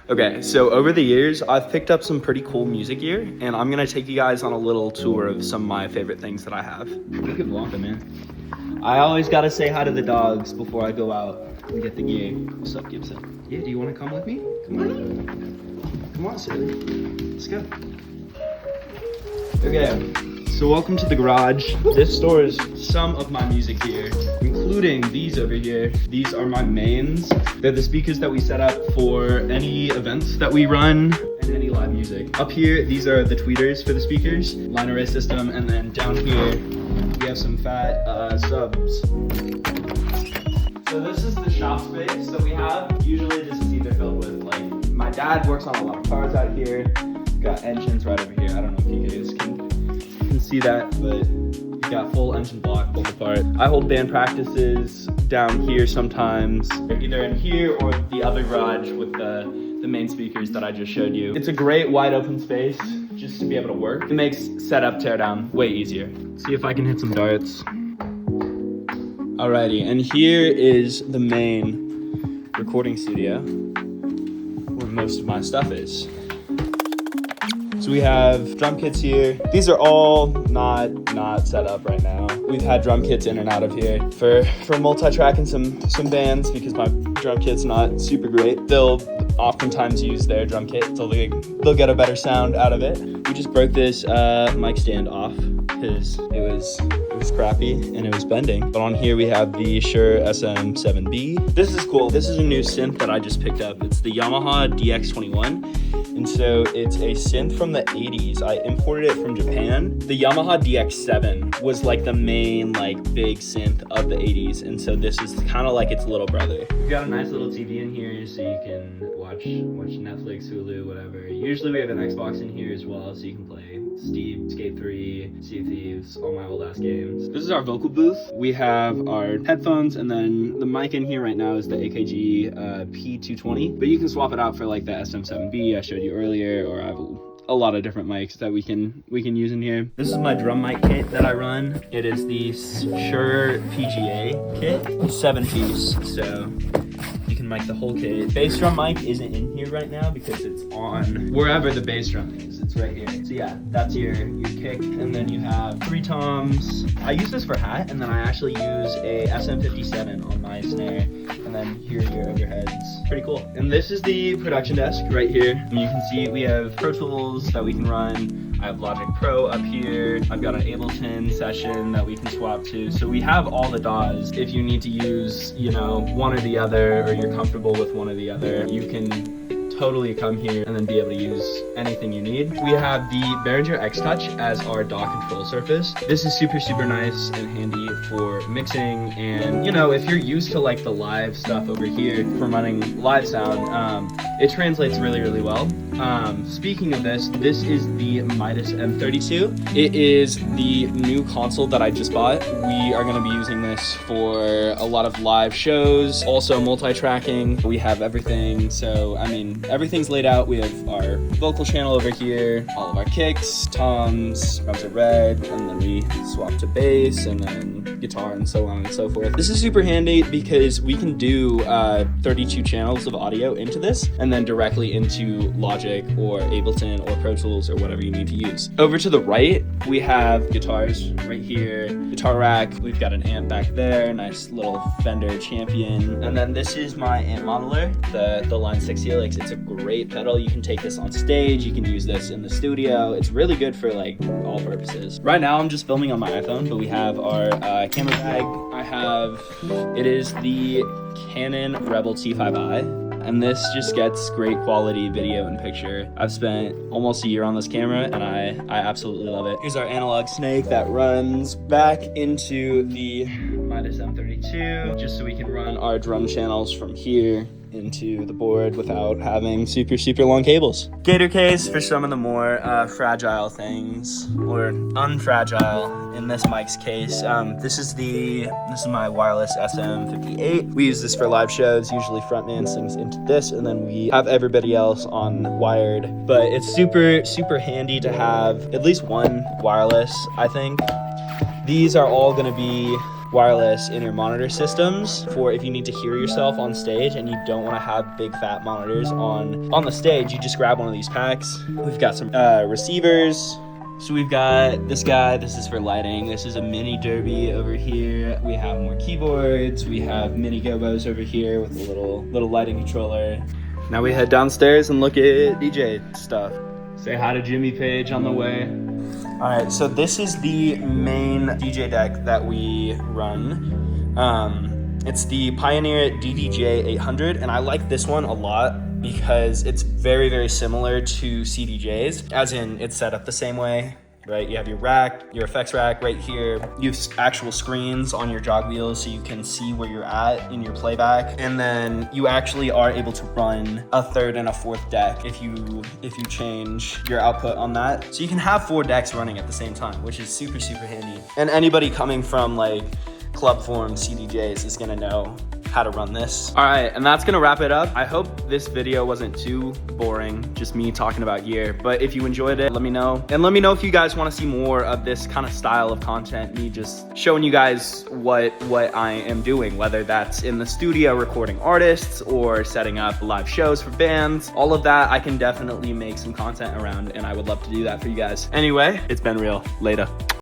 Okay, so over the years, I've picked up some pretty cool music gear, and I'm gonna take you guys on a little tour of some of my favorite things that I have. Look at Blanca, man. I always gotta say hi to the dogs before I go out and get the gear. What's up, Gibson? Yeah, do you wanna come with me? Come on. Come on, silly. Let's go. Okay, so welcome to the garage. This stores some of my music gear, including these over here. These are my mains. They're the speakers that we set up for any events that we run and any live music. Up here, these are the tweeters for the speakers, line array system, and then down here, we have some fat subs. So this is the shop space that we have. Usually this is either filled with, like, my dad works on a lot of cars out here. Got engines right over here. I don't know if you guys can see that, but we've got full engine block pulled apart. I hold band practices down here sometimes, either in here or the other garage with the main speakers that I just showed you. It's a great wide open space just to be able to work. It makes setup teardown way easier. Let's see if I can hit some darts. Alrighty, and here is the main recording studio where most of my stuff is. So we have drum kits here. These are all not set up right now. We've had drum kits in and out of here for multi-tracking some bands because my drum kit's not super great. They'll oftentimes use their drum kit so they'll get a better sound out of it. We just broke this mic stand off because it was crappy and it was bending. But on here we have the Shure SM7B. This is cool. This is a new synth that I just picked up. It's the Yamaha DX21. And so it's a synth from the 80s. I imported it from Japan. The Yamaha DX7 was like the main big synth of the 80s. And so this is kind of like its little brother. We've got a nice little TV in here so you can watch Netflix, Hulu, whatever. Usually we have an Xbox in here as well so you can play Steep, Skate 3, Sea of Thieves, all my old ass games. This is our vocal booth. We have our headphones, and then the mic in here right now is the AKG P220, but you can swap it out for like the SM7B I showed you earlier, or I have a lot of different mics that we can use in here. This is my drum mic kit that I run. It is the Shure PGA kit, 7-piece, so you can mic the whole kit. Bass drum mic isn't in here right now because it's on wherever the bass drum is. It's right here. So yeah, that's your kick, and then you have 3 toms. I use this for hat, and then I actually use a SM57 on my snare, and then here are your overheads. Pretty cool. And this is the production desk right here. And you can see we have Pro Tools that we can run. I have Logic Pro up here. I've got an Ableton session that we can swap to. So we have all the DAWs. If you need to use, one or the other, or you're comfortable with one or the other, you can totally come here and then be able to use anything you need. We have the Behringer X-Touch as our DAW control surface. This is super nice and handy for mixing, and if you're used to the live stuff over here for running live sound, it translates really well. Speaking of this is the Midas M32. It is the new console that I just bought. We are going to be using this for a lot of live shows, also multi-tracking. We have everything, so everything's laid out. We have our vocal channel over here, all of our kicks, toms, drums are red, and then we swap to bass, and then guitar, and so on and so forth. This is super handy because we can do 32 channels of audio into this, and then directly into Logic or Ableton or Pro Tools or whatever you need to use. Over to the right, we have guitars right here, guitar rack. We've got an amp back there, nice little Fender Champion. And then this is my amp modeler, the Line 6 Helix. It's a great pedal. You can take this on stage. You can use this in the studio. It's really good for all purposes. Right now, I'm just filming on my iPhone, but we have our camera bag. It is the Canon Rebel T5i. And this just gets great quality video and picture. I've spent almost a year on this camera, and I absolutely love it. Here's our analog snake that runs back into the Midas M32, just so we can run our drum channels from here into the board without having super long cables. Gator case for some of the more fragile things, or unfragile in this mic's case. This is my wireless SM58. We use this for live shows. Usually frontman sings into this, and then we have everybody else on wired. But it's super handy to have at least one wireless, I think. These are all gonna be wireless in-ear monitor systems for if you need to hear yourself on stage and you don't want to have big fat monitors on the stage. You just grab one of these packs. We've got some receivers. So we've got this guy, this is for lighting. This is a mini Derby over here. We have more keyboards. We have mini gobos over here with a little lighting controller. Now we head downstairs and look at DJ stuff. Say hi to Jimmy Page on the way. All right, so this is the main DJ deck that we run. It's the Pioneer DDJ 800, and I like this one a lot because it's very, very similar to CDJs, as in it's set up the same way, right? You have your rack, your effects rack right here. You have actual screens on your jog wheels so you can see where you're at in your playback. And then you actually are able to run a third and a fourth deck if you change your output on that. So you can have 4 decks running at the same time, which is super, super handy. And anybody coming from like club form CDJs is gonna know how to run this. All right, and that's gonna wrap it up. I hope this video wasn't too boring, just me talking about gear, but if you enjoyed it, let me know. And let me know if you guys wanna see more of this kind of style of content, me just showing you guys what I am doing, whether that's in the studio recording artists or setting up live shows for bands. All of that, I can definitely make some content around, and I would love to do that for you guys. Anyway, it's been real. Later.